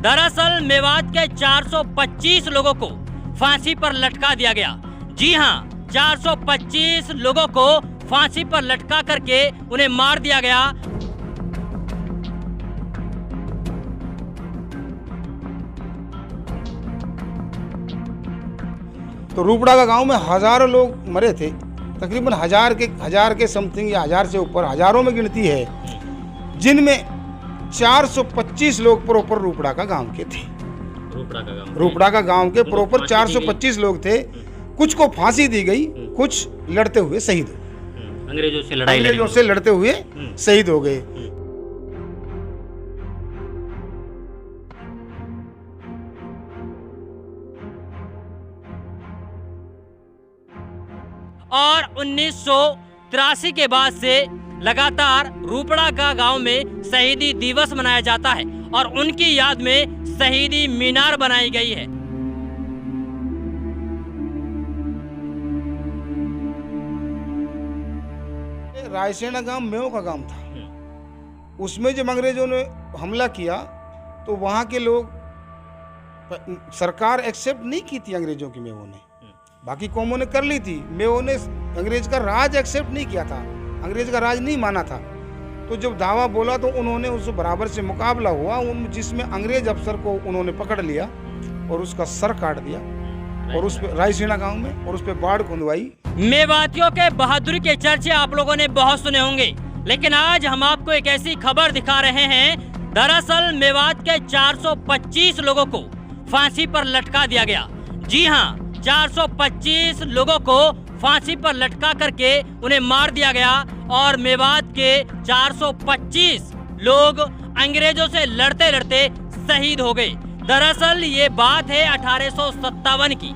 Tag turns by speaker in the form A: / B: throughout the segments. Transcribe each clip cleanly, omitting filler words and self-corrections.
A: दरअसल मेवात के 425 लोगों को फांसी पर लटका दिया गया। जी हां, 425 लोगों को फांसी पर लटका करके उन्हें मार दिया गया।
B: तो रूपड़ा का गांव में हजारों लोग मरे थे, तकरीबन हजार के समथिंग या 1000 से ऊपर, हजारों में गिनती है, जिनमें 425 लोग प्रॉपर रूपड़ा का गांव के थे। रूपड़ा का गांव के प्रॉपर 425 लोग थे। कुछ को फांसी दी गई, कुछ लड़ते हुए शहीद हो गए। अंग्रेजों से लड़ते हुए शहीद हो गए।
A: और 1983 के बाद से लगातार रूपड़ा का गांव में शहीदी दिवस मनाया जाता है और उनकी याद में शहीदी मीनार बनाई गई है।
B: रायसेना गांव मेव का गांव था। उसमें जब अंग्रेजों ने हमला किया तो वहां के लोग, सरकार एक्सेप्ट नहीं की थी अंग्रेजों की, मेवों ने, बाकी कौमों ने कर ली थी। मेवों ने अंग्रेज का राज एक्सेप्ट नहीं किया था, अंग्रेज का राज नहीं माना था। तो जब दावा बोला तो उन्होंने उससे बराबर से मुकाबला हुआ, जिसमें अंग्रेज अफसर को उन्होंने पकड़ लिया और उसका सर काट दिया, और उस पे रायसेना गांव में, और उस पे बाढ़ खुंदवाई।
A: मेवातियों के बहादुरी के चर्चे आप लोगों ने बहुत सुने होंगे, लेकिन आज हम आपको एक ऐसी खबर दिखा रहे हैं। दरअसल मेवात के 425 लोगों को फांसी पर लटका दिया गया। जी हाँ, 425 लोगों को फांसी पर लटका करके उन्हें मार दिया गया और मेवात के 425 लोग अंग्रेजों से लड़ते लड़ते शहीद हो गए। दरअसल ये बात है 1857 की।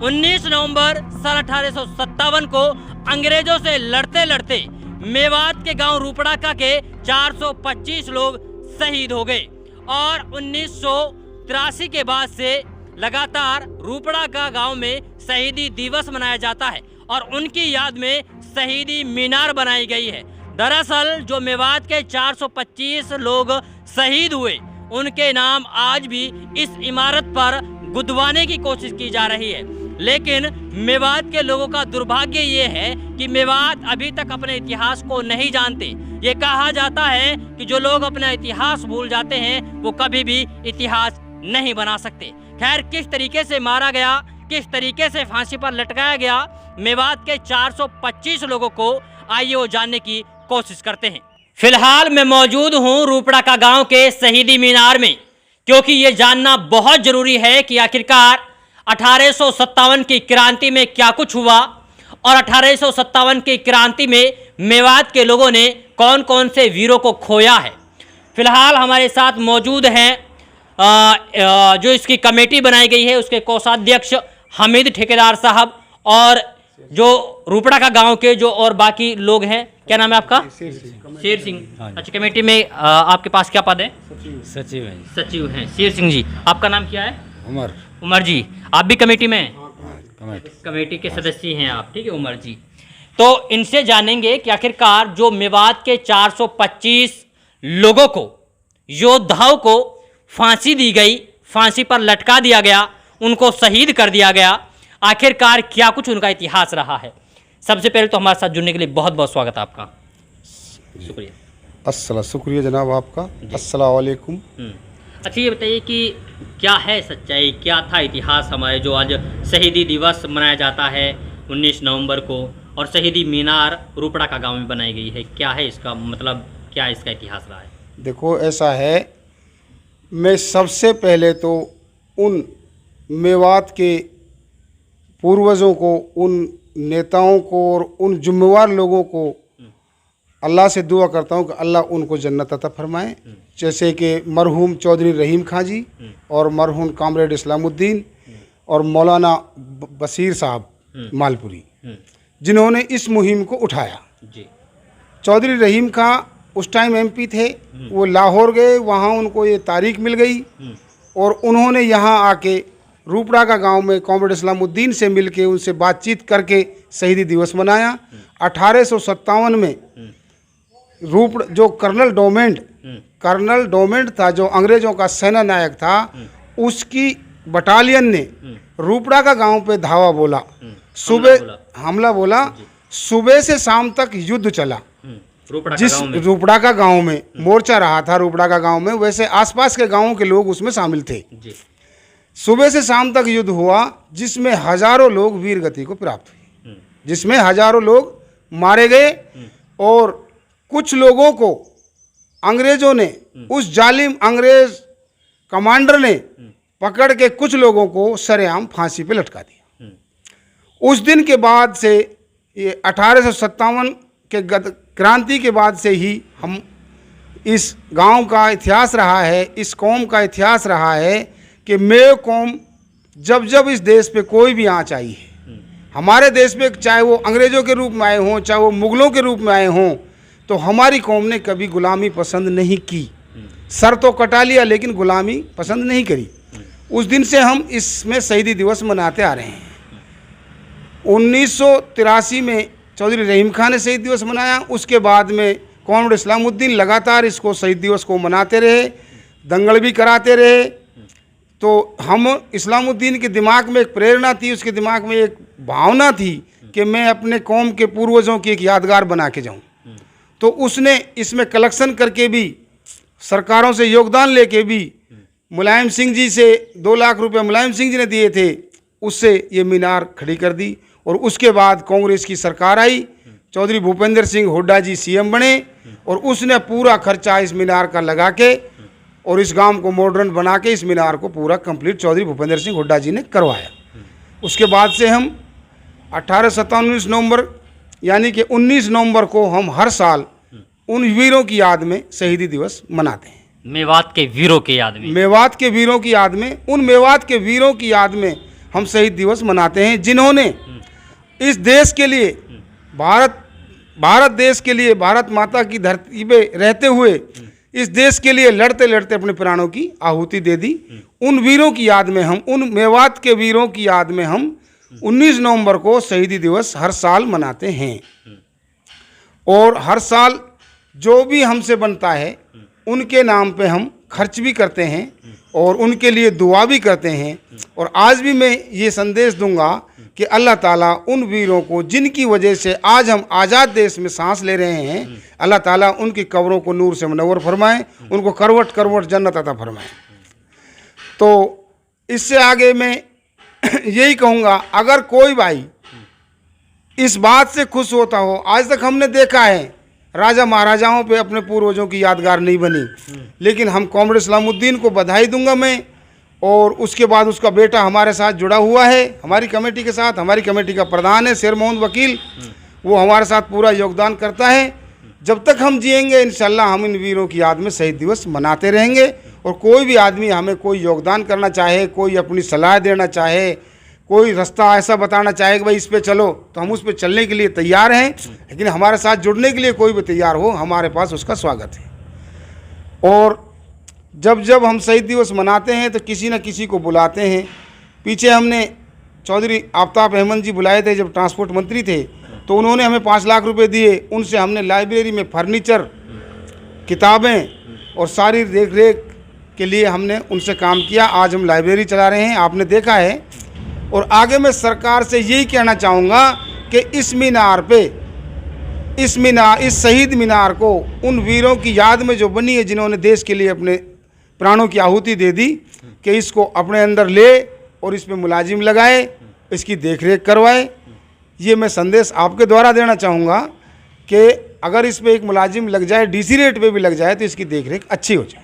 A: 19 नवंबर सन 1857 को अंग्रेजों से लड़ते लड़ते मेवात के गांव रूपड़ाका के 425 लोग शहीद हो गए और 1983 के बाद से लगातार रूपड़ा का गांव में शहीदी दिवस मनाया जाता है और उनकी याद में शहीदी मीनार बनाई गई है। दरअसल जो मेवात के 425 लोग शहीद हुए, उनके नाम आज भी इस इमारत पर गुदवाने की कोशिश की जा रही है। लेकिन मेवात के लोगों का दुर्भाग्य ये है कि मेवात अभी तक अपने इतिहास को नहीं जानते। ये कहा जाता है कि जो लोग अपना इतिहास भूल जाते हैं वो कभी भी इतिहास नहीं बना सकते। खैर, किस तरीके से मारा गया, किस तरीके से फांसी पर लटकाया गया मेवात के 425 लोगों को, आइए वो जानने की कोशिश करते हैं। फिलहाल मैं मौजूद हूँ रूपड़ा का गांव के शहीदी मीनार में, क्योंकि ये जानना बहुत जरूरी है कि आखिरकार 1857 की क्रांति में क्या कुछ हुआ और 1857 की क्रांति में मेवात के लोगों ने कौन कौन से वीरों को खोया है। फिलहाल हमारे साथ मौजूद हैं जो इसकी कमेटी बनाई गई है उसके कोषाध्यक्ष हामिद ठेकेदार साहब, और जो रूपड़ा का गांव के जो और बाकी लोग हैं। क्या नाम है आपका? शेर सिंह। अच्छा, कमेटी में आपके पास क्या पद है?
C: सचिव है।
A: सचिव हैं शेर सिंह जी। आपका नाम क्या है?
C: उमर
A: जी। आप भी कमेटी में हैं? कमेटी के सदस्य हैं आप, ठीक है उमर जी। तो इनसे जानेंगे कि आखिरकार जो मेवात के 425 लोगों को, योद्धाओं को फांसी दी गई, फांसी पर लटका दिया गया, उनको शहीद कर दिया गया, आखिरकार क्या कुछ उनका इतिहास रहा है। सबसे पहले तो हमारे साथ जुड़ने के लिए बहुत बहुत स्वागत है आपका। शुक्रिया।
B: शुक्रिया जनाब आपका। अस्सलाम वालेकुम।
A: अच्छा, ये बताइए कि क्या है सच्चाई, क्या था इतिहास हमारे जो आज शहीदी दिवस मनाया जाता है 19 नवंबर को, और शहीदी मीनार रूपड़ा का गांव में बनाई गई है। क्या है इसका मतलब, क्या इसका इतिहास रहा है?
B: देखो, ऐसा है, मैं सबसे पहले तो उन मेवात के पूर्वजों को, उन नेताओं को और उन जिम्मेवार लोगों को अल्लाह से दुआ करता हूँ कि अल्लाह उनको जन्नत अता फरमाए। जैसे कि मरहूम चौधरी रहीम खां जी और मरहूम कामरेड इस्लामुद्दीन और मौलाना बशीर साहब मालपुरी, जिन्होंने इस मुहिम को उठाया। चौधरी रहीम खां उस टाइम एमपी थे, वो लाहौर गए, वहाँ उनको ये तारीख मिल गई और उन्होंने यहाँ आके रूपड़ा का गांव में कामरेड इस्लामुद्दीन से मिलके उनसे बातचीत करके शहीदी दिवस मनाया। 1857 में जो कर्नल डोमेंट कर्नल डोमेंट था जो अंग्रेजों का सेना नायक था, उसकी बटालियन ने रूपड़ा का गांव पे धावा बोला, सुबह हमला बोला, सुबह से शाम तक युद्ध चला। जिस रूपड़ा का गांव में मोर्चा रहा था, रूपड़ा का गांव में, वैसे आसपास के गांवों के लोग उसमें शामिल थे। सुबह से शाम तक युद्ध हुआ, जिसमें हजारों लोग वीर गति को प्राप्त हुए, जिसमें हजारों लोग मारे गए और कुछ लोगों को अंग्रेजों ने, उस जालिम अंग्रेज कमांडर ने पकड़ के कुछ लोगों को सरेआम फांसी पे लटका दिया। उस दिन के बाद से, ये 1857 के क्रांति के बाद से ही हम, इस गांव का इतिहास रहा है, इस कौम का इतिहास रहा है कि मेव कौम जब जब इस देश पे कोई भी आँच आई है, हमारे देश पे, चाहे वो अंग्रेज़ों के रूप में आए हों, चाहे वो मुग़लों के रूप में आए हों, तो हमारी कौम ने कभी गुलामी पसंद नहीं की। सर तो कटा लिया लेकिन गुलामी पसंद नहीं करी। उस दिन से हम इसमें शहीदी दिवस मनाते आ रहे हैं। 1983 में चौधरी रहीम खान ने शहीद दिवस मनाया। उसके बाद में कॉमरेड इस्लामुद्दीन लगातार इसको शहीद दिवस को मनाते रहे, दंगल भी कराते रहे। तो हम, इस्लामुद्दीन के दिमाग में एक प्रेरणा थी, उसके दिमाग में एक भावना थी कि मैं अपने कौम के पूर्वजों की एक यादगार बना के जाऊं। तो उसने इसमें कलेक्शन करके भी, सरकारों से योगदान लेके भी, मुलायम सिंह जी से 2 लाख रुपए मुलायम सिंह जी ने दिए थे, उससे ये मीनार खड़ी कर दी। और उसके बाद कांग्रेस की सरकार आई, चौधरी भूपेंद्र सिंह हुड्डा जी सीएम बने और उसने पूरा खर्चा इस मीनार का लगा के और इस गांव को मॉडर्न बना के इस मीनार को पूरा कंप्लीट चौधरी भूपेंद्र सिंह हुड्डा जी ने करवाया। उसके बाद से हम 18-19 नवंबर यानी कि 19 नवंबर को हम हर साल उन वीरों की याद में शहीदी दिवस मनाते हैं।
A: मेवात के वीरों की याद में,
B: मेवात के वीरों की याद में, उन मेवात के वीरों की याद में हम शहीद दिवस मनाते हैं, जिन्होंने इस देश के लिए, भारत देश के लिए, भारत माता की धरती पे रहते हुए इस देश के लिए लड़ते लड़ते अपने प्राणों की आहुति दे दी। उन वीरों की याद में हम, उन मेवात के वीरों की याद में हम 19 नवंबर को शहीदी दिवस हर साल मनाते हैं। और हर साल जो भी हमसे बनता है उनके नाम पे हम खर्च भी करते हैं और उनके लिए दुआ भी करते हैं। और आज भी मैं ये संदेश दूंगा कि अल्लाह ताला उन वीरों को, जिनकी वजह से आज हम आज़ाद देश में सांस ले रहे हैं, अल्लाह ताला उनकी कब्रों को नूर से मुनव्वर फरमाएं, उनको करवट करवट जन्नत अता फरमाएं। तो इससे आगे मैं यही कहूँगा, अगर कोई भाई इस बात से खुश होता हो, आज तक हमने देखा है राजा महाराजाओं पे अपने पूर्वजों की यादगार नहीं बनी, लेकिन हम कॉमरेड इस्लामुद्दीन को बधाई दूंगा मैं। और उसके बाद उसका बेटा हमारे साथ जुड़ा हुआ है, हमारी कमेटी के साथ, हमारी कमेटी का प्रधान है शेर मोहम्मद वकील, वो हमारे साथ पूरा योगदान करता है। जब तक हम जिएंगे इंशाल्लाह हम इन वीरों की याद में शहीद दिवस मनाते रहेंगे। और कोई भी आदमी हमें कोई योगदान करना चाहे, कोई अपनी सलाह देना चाहे, कोई रास्ता ऐसा बताना चाहे कि भाई इस पे चलो, तो हम उस पे चलने के लिए तैयार हैं। लेकिन हमारे साथ जुड़ने के लिए कोई भी तैयार हो, हमारे पास उसका स्वागत है। और जब जब हम शहीद दिवस मनाते हैं तो किसी न किसी को बुलाते हैं। पीछे हमने चौधरी आफ्ताब अहमद जी बुलाए थे जब ट्रांसपोर्ट मंत्री थे, तो उन्होंने हमें 5 लाख रुपए दिए। उनसे हमने लाइब्रेरी में फर्नीचर, किताबें और सारी देख रेख के लिए हमने उनसे काम किया। आज हम लाइब्रेरी चला रहे हैं, आपने देखा है। और आगे मैं सरकार से यही कहना चाहूँगा कि इस मीनार पे, इस शहीद मीनार को उन वीरों की याद में जो बनी है, जिन्होंने देश के लिए अपने प्राणों की आहुति दे दी, कि इसको अपने अंदर ले और इस पे मुलाजिम लगाए, इसकी देखरेख करवाए। ये मैं संदेश आपके द्वारा देना चाहूँगा कि अगर इस पे एक मुलाजिम लग जाए, डीसी रेट पे भी लग जाए, तो इसकी देखरेख अच्छी हो जाए।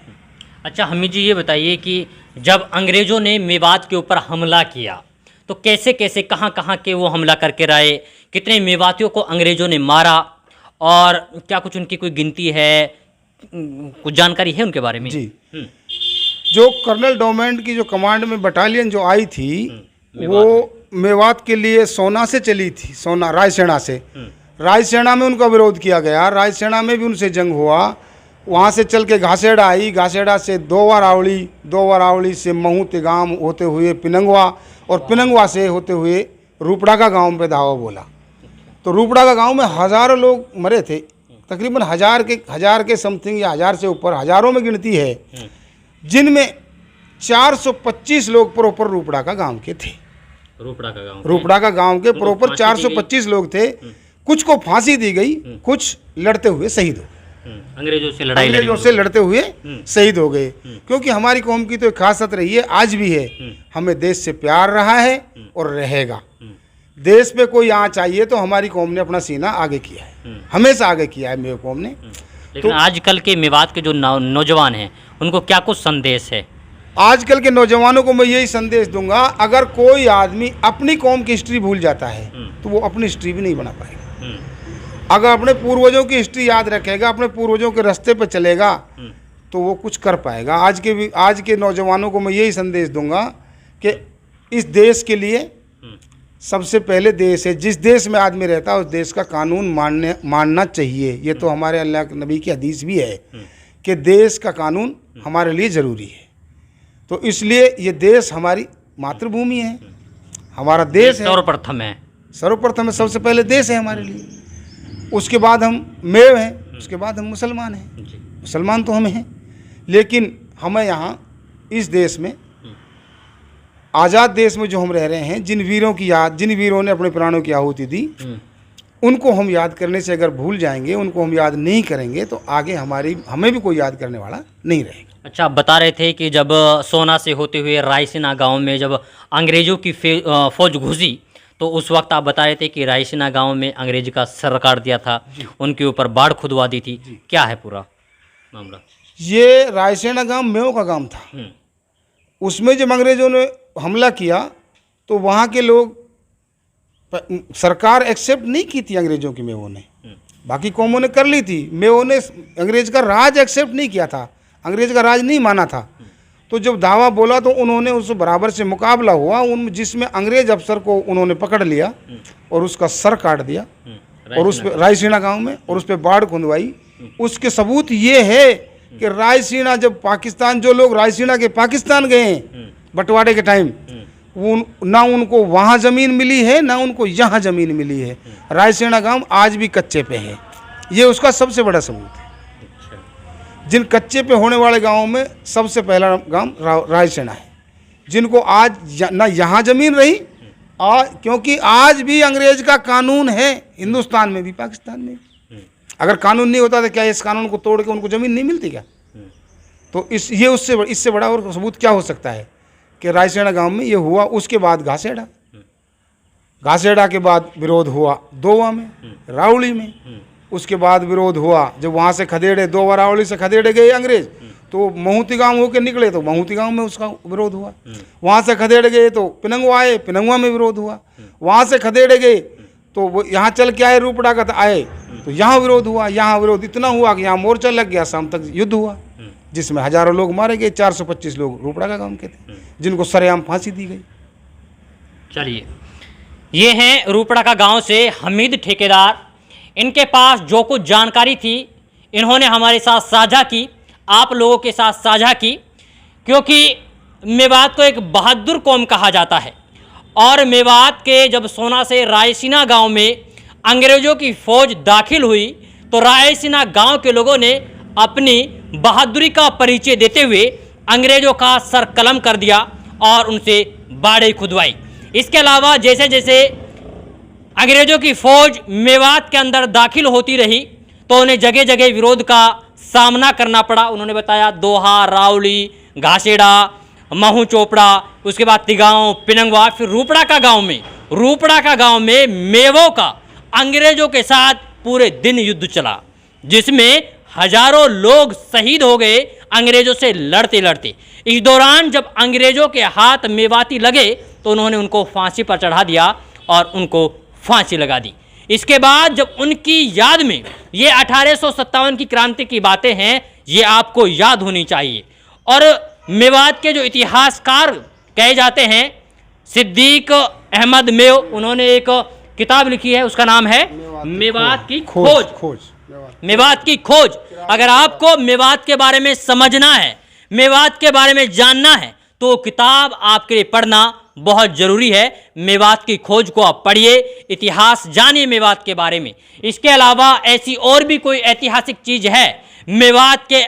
A: अच्छा हमीद जी, ये बताइए कि जब अंग्रेज़ों ने मेवात के ऊपर हमला किया तो कैसे कैसे, कहाँ कहाँ के वो हमला करके रहे, कितने मेवातियों को अंग्रेज़ों ने मारा, और क्या कुछ उनकी कोई गिनती है, कुछ जानकारी है उनके बारे में?
B: जी, जो कर्नल डोमेंट की जो कमांड में बटालियन जो आई थी, वो मेवात के लिए सोना से चली थी, सोना रायसेना से। रायसेना में उनका विरोध किया गया, रायसेना में भी उनसे जंग हुआ। वहाँ से चल के घासेड़ा आई, घासेड़ा से 2 बार आवली, 2 बार आवली से महू तिगाम होते हुए पिनंगवा, और पिनंगवा से होते हुए रूपड़ा का गांव पे धावा बोला। तो रूपड़ा का गांव में हज़ारों लोग मरे थे तकरीबन हजार के समथिंग या 1000 से ऊपर, हजारों में गिनती है, जिनमें 425 लोग प्रॉपर रूपड़ा का गांव के थे। रूपड़ा का गांव के प्रॉपर 425 लोग थे। कुछ को फांसी दी गई, कुछ लड़ते हुए शहीद हो गए, अंग्रेजों से लड़ते हुए शहीद हो गए। क्योंकि हमारी कौम की तो एक खासियत रही है, आज भी है, हमें देश से प्यार रहा है और रहेगा। देश पे कोई आँच चाहिए तो हमारी कौम ने अपना सीना आगे किया है, हमेशा आगे किया है मेरी कौम ने।
A: लेकिन आजकल के मेवात के जो नौजवान हैं उनको क्या कुछ संदेश है?
B: आजकल के नौजवानों को मैं यही संदेश दूंगा, अगर कोई आदमी अपनी कौम की हिस्ट्री भूल जाता है तो वो अपनी हिस्ट्री भी नहीं बना पाएगा। अगर अपने पूर्वजों की हिस्ट्री याद रखेगा, अपने पूर्वजों के रास्ते पर चलेगा तो वो कुछ कर पाएगा। आज के नौजवानों को मैं यही संदेश दूंगा कि इस देश के लिए सबसे पहले देश है, जिस देश में आदमी रहता है उस देश का कानून मानना चाहिए। ये तो हमारे अल्लाह के नबी की हदीस भी है कि देश का कानून हमारे लिए ज़रूरी है। तो इसलिए ये देश हमारी मातृभूमि है, हमारा देश है, सर्वप्रथम है, सबसे पहले देश है हमारे लिए। उसके बाद हम मेव हैं, उसके बाद हम मुसलमान हैं। मुसलमान तो हम हैं, लेकिन हमें यहाँ इस देश में, आज़ाद देश में जो हम रह रहे हैं, जिन वीरों ने अपने प्राणों की आहुति दी, उनको हम याद करने से अगर भूल जाएंगे, उनको हम याद नहीं करेंगे तो आगे हमें भी कोई याद करने वाला नहीं रहेगा।
A: अच्छा, आप बता रहे थे कि जब सोना से होते हुए रायसीना गांव में जब अंग्रेज़ों की फौज घुसी तो उस वक्त आप बता रहे थे कि रायसीना गांव में अंग्रेज का सर काट दिया था, उनके ऊपर बाढ़ खुदवा दी थी। क्या है पूरा मामला?
B: ये रायसीना गांव मेव का गांव था। उसमें जब अंग्रेज़ों ने हमला किया तो वहाँ के लोग, सरकार एक्सेप्ट नहीं की थी अंग्रेज़ों की, मेवों ने, बाकी कौमों ने कर ली थी। मेवों ने अंग्रेज़ का राज एक्सेप्ट नहीं किया था, अंग्रेज़ का राज नहीं माना था। तो जब दावा बोला तो उन्होंने उस बराबर से मुकाबला हुआ, जिसमें अंग्रेज अफसर को उन्होंने पकड़ लिया और उसका सर काट दिया, और उस पर रायसीना गांव में, और उस पर बाढ़ खुंदवाई। उसके सबूत ये है कि रायसीना, जब पाकिस्तान, जो लोग रायसीना के पाकिस्तान गए हैं बंटवारे के टाइम, ना उनको वहाँ ज़मीन मिली है ना उनको यहाँ ज़मीन मिली है। रायसीना गांव आज भी कच्चे पे है, ये उसका सबसे बड़ा सबूत है। जिन कच्चे पे होने वाले गांवों में सबसे पहला गांव रायसीना है, जिनको आज ना यहाँ ज़मीन रही, क्योंकि आज भी अंग्रेज का कानून है, हिंदुस्तान में भी पाकिस्तान में भी। अगर कानून नहीं होता तो क्या इस कानून को तोड़ के उनको ज़मीन नहीं मिलती क्या? तो इससे बड़ा और सबूत क्या हो सकता है कि रायसीना गांव में ये हुआ। उसके बाद घासेड़ा के बाद विरोध हुआ दोवा में, रावली में। उसके बाद विरोध हुआ जब वहाँ से खदेड़े, दो रावली से खदेड़े गए अंग्रेज, तो महूती गांव होके निकले तो महूती गांव में उसका विरोध हुआ। वहाँ से खदेड़े गए तो पिनंगवा आए, पिनंगवा में विरोध हुआ। वहाँ से खदेड़े गए तो वो यहाँ चल के आए, रूपड़ा का आए तो यहाँ विरोध हुआ। यहाँ विरोध इतना हुआ कि यहाँ मोर्चा लग गया, शाम तक युद्ध हुआ, जिसमें हजारों लोग मारे गए। 425 लोग रूपड़ा का गांव के थे, जिनको सरेआम फांसी दी गई।
A: चलिए, ये हैं रूपड़ा का गांव से हमीद ठेकेदार। इनके पास जो कुछ जानकारी थी इन्होंने हमारे साथ साझा की, आप लोगों के साथ साझा की, क्योंकि मेवात को एक बहादुर कौम कहा जाता है। और मेवात के जब सोना से रायसीना गांव में अंग्रेज़ों की फ़ौज दाखिल हुई तो रायसीना गांव के लोगों ने अपनी बहादुरी का परिचय देते हुए अंग्रेज़ों का सर कलम कर दिया और उनसे बाड़े खुदवाई। इसके अलावा जैसे जैसे अंग्रेज़ों की फ़ौज मेवात के अंदर दाखिल होती रही तो उन्हें जगह जगह विरोध का सामना करना पड़ा। उन्होंने बताया दोहा, रावली, घासेड़ा, महू चोपड़ा, उसके बाद तिगांव, पिनंगवा, फिर रूपड़ा का गांव में मेवों का अंग्रेज़ों के साथ पूरे दिन युद्ध चला, जिसमें हजारों लोग शहीद हो गए अंग्रेज़ों से लड़ते लड़ते। इस दौरान जब अंग्रेज़ों के हाथ मेवाती लगे तो उन्होंने उनको फांसी पर चढ़ा दिया और उनको फांसी लगा दी। इसके बाद जब उनकी याद में ये 1857 की क्रांति की बातें हैं, ये आपको याद होनी चाहिए। और मेवात के जो इतिहासकार कहे जाते हैं, सिद्दीक अहमद मेव, उन्होंने एक किताब लिखी है, उसका नाम है मेवात की खोज। मेवात की खोज। अगर आपको मेवात के बारे में समझना है, मेवात के बारे में जानना है, तो किताब आपके लिए पढ़ना बहुत जरूरी है। मेवात की खोज को आप पढ़िए, इतिहास जानिए मेवात के बारे में। इसके अलावा ऐसी और भी कोई ऐतिहासिक चीज है मेवात के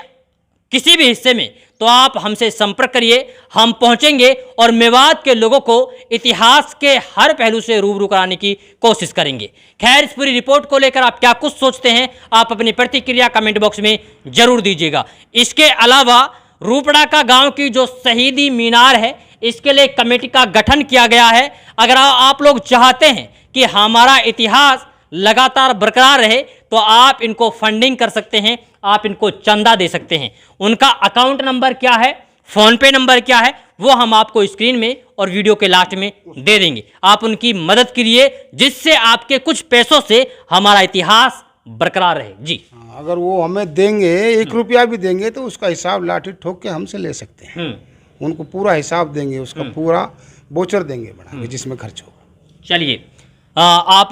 A: किसी भी हिस्से में तो आप हमसे संपर्क करिए, हम पहुंचेंगे और मेवात के लोगों को इतिहास के हर पहलू से रूबरू कराने की कोशिश करेंगे। खैर, इस पूरी रिपोर्ट को लेकर आप क्या कुछ सोचते हैं, आप अपनी प्रतिक्रिया कमेंट बॉक्स में जरूर दीजिएगा। इसके अलावा रूपड़ा का गांव की जो शहीदी मीनार है, इसके लिए कमेटी का गठन किया गया है। अगर आप लोग चाहते हैं कि हमारा इतिहास लगातार बरकरार रहे तो आप इनको फंडिंग कर सकते हैं, आप इनको चंदा दे सकते हैं। उनका अकाउंट नंबर क्या है, फोन पे नंबर क्या है, वो हम आपको स्क्रीन में और वीडियो के लास्ट में दे देंगे। आप उनकी मदद करिए जिससे आपके कुछ पैसों से हमारा इतिहास बरकरार रहे। जी,
B: अगर वो हमें देंगे 1 रुपया भी देंगे तो उसका हिसाब लाठी ठोक के हमसे ले सकते हैं। उनको पूरा हिसाब देंगे, उसका पूरा बोचर देंगे बना के जिसमें खर्च होगा।
A: चलिए, आप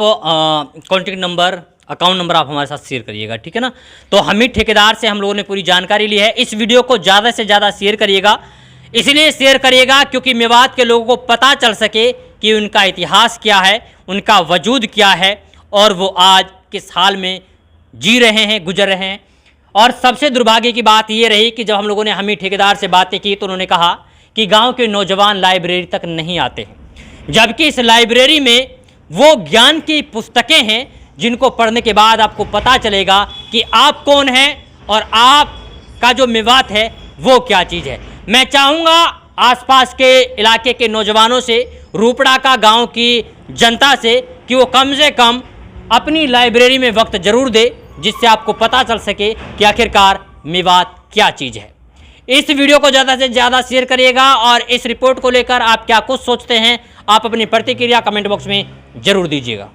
A: कॉन्टेक्ट नंबर, अकाउंट नंबर आप हमारे साथ शेयर करिएगा, ठीक है ना। तो हमीद ठेकेदार से हम लोगों ने पूरी जानकारी ली है। इस वीडियो को ज़्यादा से ज़्यादा शेयर करिएगा, इसलिए शेयर करिएगा क्योंकि मेवात के लोगों को पता चल सके कि उनका इतिहास क्या है, उनका वजूद क्या है और वो आज किस हाल में जी रहे हैं, गुजर रहे हैं। और सबसे दुर्भाग्य की बात ये रही कि जब हम लोगों ने हमीद ठेकेदार से बातें की तो उन्होंने कहा कि गाँव के नौजवान लाइब्रेरी तक नहीं आते हैं, जबकि इस लाइब्रेरी में वो ज्ञान की पुस्तकें हैं जिनको पढ़ने के बाद आपको पता चलेगा कि आप कौन हैं और आपका जो मेवात है वो क्या चीज़ है। मैं चाहूँगा आसपास के इलाके के नौजवानों से, रूपड़ा का गांव की जनता से कि वो कम से कम अपनी लाइब्रेरी में वक्त जरूर दे जिससे आपको पता चल सके कि आखिरकार मेवात क्या चीज़ है। इस वीडियो को ज़्यादा से ज़्यादा शेयर करिएगा और इस रिपोर्ट को लेकर आप क्या कुछ सोचते हैं आप अपनी प्रतिक्रिया कमेंट बॉक्स में जरूर दीजिएगा।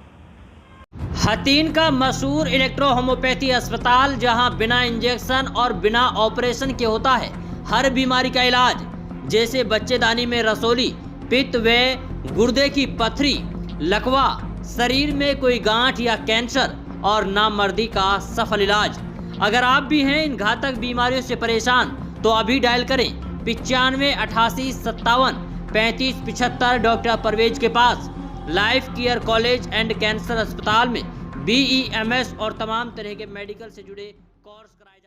A: हतीन का मशहूर इलेक्ट्रो होम्योपैथी अस्पताल, जहां बिना इंजेक्शन और बिना ऑपरेशन के होता है हर बीमारी का इलाज, जैसे बच्चेदानी में रसोली, पित्त व गुर्दे की पथरी, लकवा, शरीर में कोई गांठ या कैंसर और नामर्दी का सफल इलाज। अगर आप भी हैं इन घातक बीमारियों से परेशान तो अभी डायल करें 95 88 57 35 75 डॉक्टर परवेज के पास। Life care college and cancer अस्पताल में BEMS और तमाम तरह के मेडिकल से जुड़े कोर्स कराए